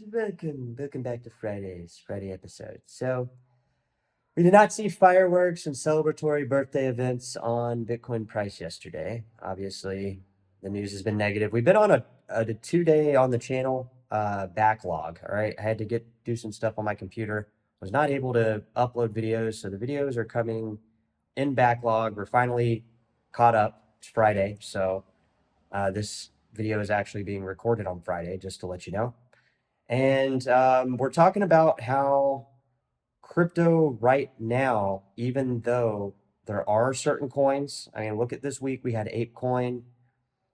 Welcome back to Friday episode. So we did not see fireworks and celebratory birthday events on Bitcoin price yesterday. Obviously, the news has been negative. We've been on a 2 day on the channel backlog. All right, I had to do some stuff on my computer. Was not able to upload videos, so the videos are coming in backlog. We're finally caught up. It's Friday, so this video is actually being recorded on Friday, just to let you know. And we're talking about how crypto right now, even though there are certain coins, I mean, look at this week, we had ApeCoin.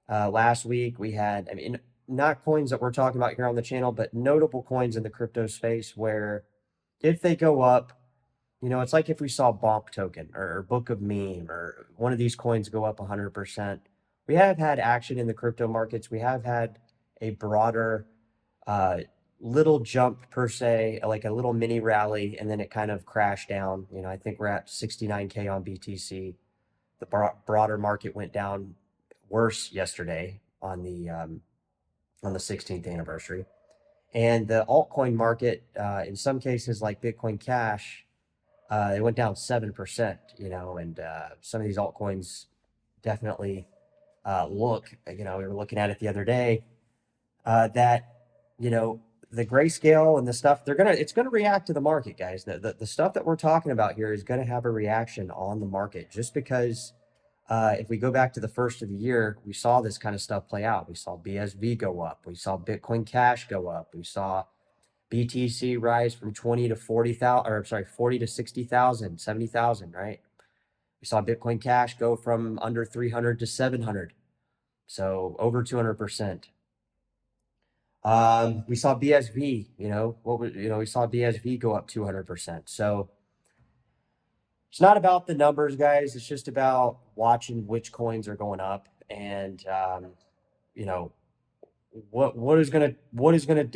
Last week, we had, I mean, not coins that we're talking about here on the channel, but notable coins in the crypto space where if they go up, it's like if we saw Bonk token or Book of Meme or one of these coins go up 100%. We have had action in the crypto markets. We have had a broader uh, little jump per se, like a little mini rally, and then it kind of crashed down. I think we're at 69K on BTC. The broader market went down worse yesterday on the 16th anniversary, and the altcoin market, in some cases like Bitcoin Cash, it went down 7%. And some of these altcoins definitely look. We were looking at it the other day that you know the grayscale and the stuff it's gonna react to the market, guys. The stuff that we're talking about here is gonna have a reaction on the market just because if we go back to the first of the year, we saw this kind of stuff play out. We saw BSV go up, we saw Bitcoin Cash go up, we saw BTC rise from 20 to 40,000, or I'm sorry, 40 to 60,000, 70,000, right? We saw Bitcoin Cash go from under 300 to 700, so over 200%. We saw BSV, we saw BSV go up 200%. So it's not about the numbers, guys. It's just about watching which coins are going up, and you know what is gonna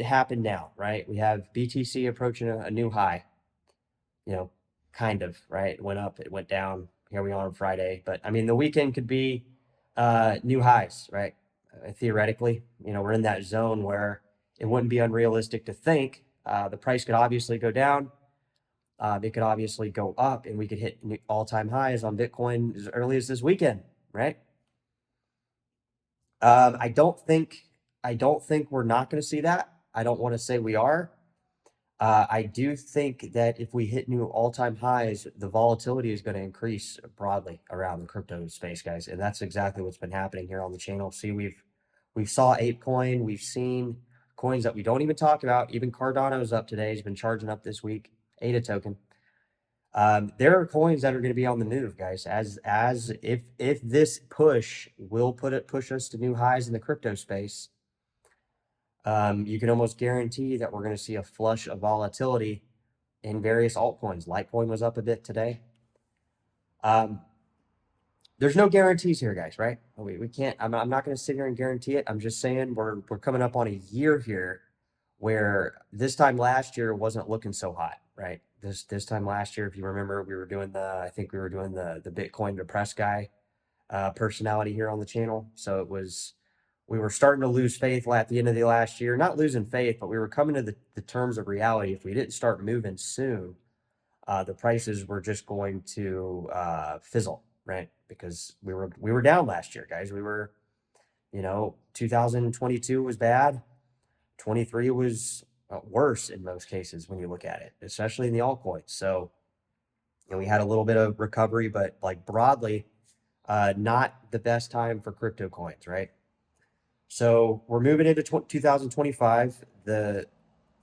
happen now, right? We have BTC approaching a new high, kind of, right? It went up, it went down. Here we are on Friday, but I mean the weekend could be new highs, right? Theoretically, we're in that zone where it wouldn't be unrealistic to think the price could obviously go down. It could obviously go up, and we could hit all-time highs on Bitcoin as early as this weekend, right? I don't think we're not going to see that. I don't want to say we are. I do think that if we hit new all-time highs, the volatility is going to increase broadly around the crypto space, guys, and that's exactly what's been happening here on the channel. See, we've saw ApeCoin, we've seen coins that we don't even talk about. Even Cardano is up today; he's been charging up this week. ADA token. There are coins that are going to be on the move, guys. As if this push will push us to new highs in the crypto space. You can almost guarantee that we're going to see a flush of volatility in various altcoins. Litecoin was up a bit today. There's no guarantees here, guys, right? We can't, I'm not going to sit here and guarantee it. I'm just saying we're coming up on a year here where this time last year wasn't looking so hot, right? This time last year, if you remember, I think we were doing the Bitcoin depressed guy personality here on the channel. So we were starting to lose faith at the end of the last year. Not losing faith, but we were coming to the terms of reality. If we didn't start moving soon, the prices were just going to fizzle, right? Because we were down last year, guys. We were, 2022 was bad. 23 was worse in most cases when you look at it, especially in the altcoins. So, we had a little bit of recovery, but like broadly, not the best time for crypto coins, right? So we're moving into 2025. The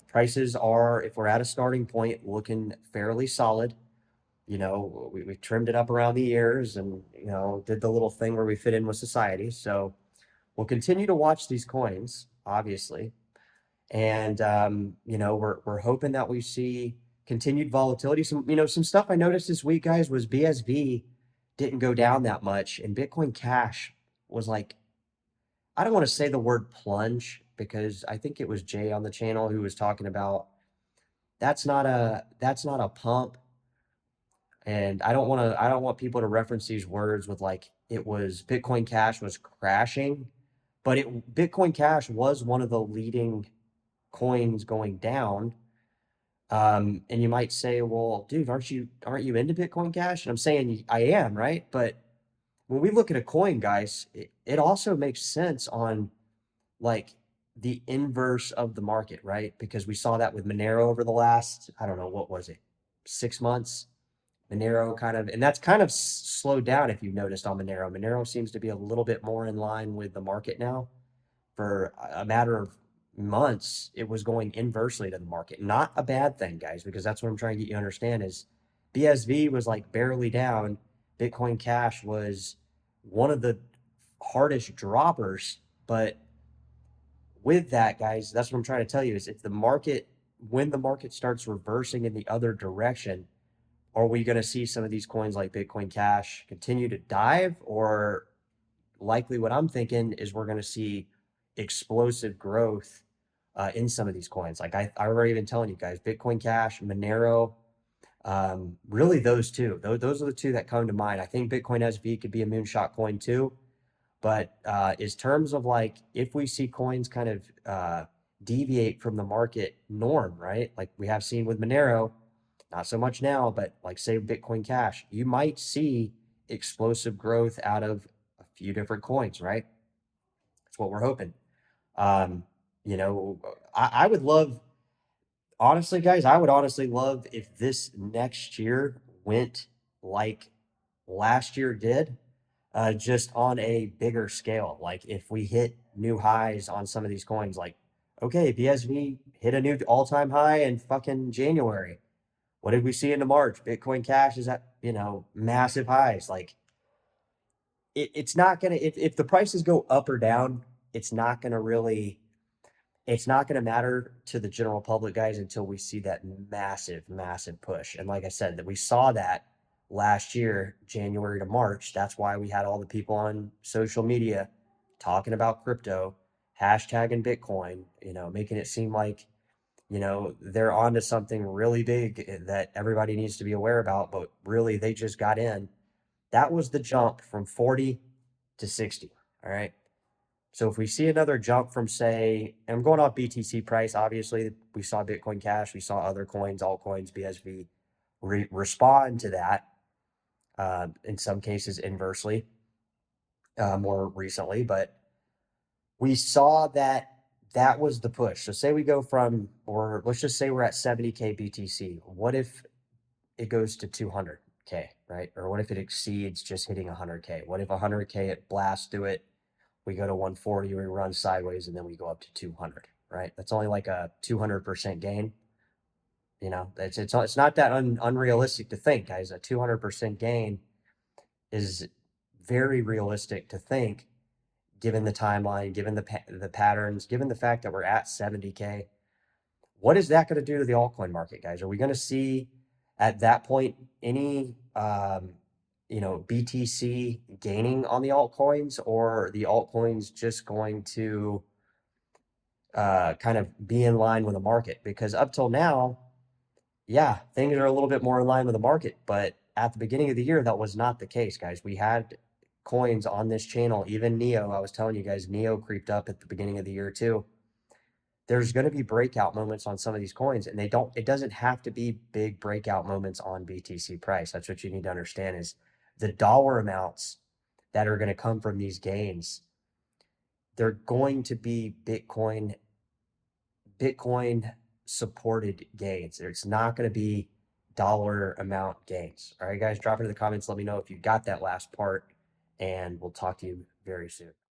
prices are, if we're at a starting point, looking fairly solid. We trimmed it up around the ears and, did the little thing where we fit in with society. So we'll continue to watch these coins, obviously. And, we're hoping that we see continued volatility. Some stuff I noticed this week, guys, was BSV didn't go down that much. And Bitcoin Cash was like, I don't want to say the word plunge because I think it was Jay on the channel who was talking about that's not a pump. And I don't want people to reference these words with like it was Bitcoin Cash was crashing, but Bitcoin Cash was one of the leading coins going down. And you might say, well, dude, aren't you into Bitcoin Cash? And I'm saying I am, right? But when we look at a coin, guys, it also makes sense on like the inverse of the market, right? Because we saw that with Monero over the last, I don't know, what was it, 6 months? Monero kind of, and that's kind of slowed down if you've noticed on Monero. Monero seems to be a little bit more in line with the market now. For a matter of months, it was going inversely to the market. Not a bad thing, guys, because that's what I'm trying to get you to understand is BSV was like barely down. Bitcoin Cash was one of the hardest droppers, but with that, guys, that's what I'm trying to tell you is if the market, when the market starts reversing in the other direction, are we going to see some of these coins like Bitcoin Cash continue to dive? Or likely what I'm thinking is we're going to see explosive growth in some of these coins. Like I already been telling you guys, Bitcoin Cash, Monero, really those two. Those are the two that come to mind. I think Bitcoin SV could be a moonshot coin too. But is terms of like if we see coins kind of deviate from the market norm, right? Like we have seen with Monero, not so much now, but like say Bitcoin Cash, you might see explosive growth out of a few different coins, right? That's what we're hoping. Um, you know, I would love, honestly, guys, I would honestly love if this next year went like last year did, just on a bigger scale. Like if we hit new highs on some of these coins, like, okay, BSV hit a new all-time high in fucking January. What did we see into March? Bitcoin Cash is at, massive highs. Like it's not gonna, if the prices go up or down, it's not gonna really, it's not going to matter to the general public, guys, until we see that massive, massive push. And like I said, that we saw that last year, January to March. That's why we had all the people on social media talking about crypto, hashtagging Bitcoin, making it seem like, they're onto something really big that everybody needs to be aware about. But really, they just got in. That was the jump from 40 to 60. All right. So if we see another jump from, say, and I'm going off BTC price, obviously we saw Bitcoin Cash, we saw other coins, altcoins, BSV respond to that. In some cases inversely, more recently, but we saw that that was the push. So say we go from, or let's just say we're at 70K BTC. What if it goes to 200K, right? Or what if it exceeds just hitting 100K? What if 100K it blasts through it? We go to 140, we run sideways, and then we go up to 200, right? That's only like a 200% gain. It's not that unrealistic to think, guys. A 200% gain is very realistic to think, given the timeline, given the patterns, given the fact that we're at 70K. What is that going to do to the altcoin market, guys? Are we going to see at that point any BTC gaining on the altcoins, or the altcoins just going to kind of be in line with the market? Because up till now, yeah, things are a little bit more in line with the market, but at the beginning of the year, that was not the case, guys. We had coins on this channel, even Neo. I was telling you guys, Neo creeped up at the beginning of the year too. There's going to be breakout moments on some of these coins, and it doesn't have to be big breakout moments on BTC price. That's what you need to understand is the dollar amounts that are going to come from these gains. They're going to be Bitcoin supported gains. It's not going to be dollar amount gains. All right, guys, drop into the comments. Let me know if you got that last part, and we'll talk to you very soon.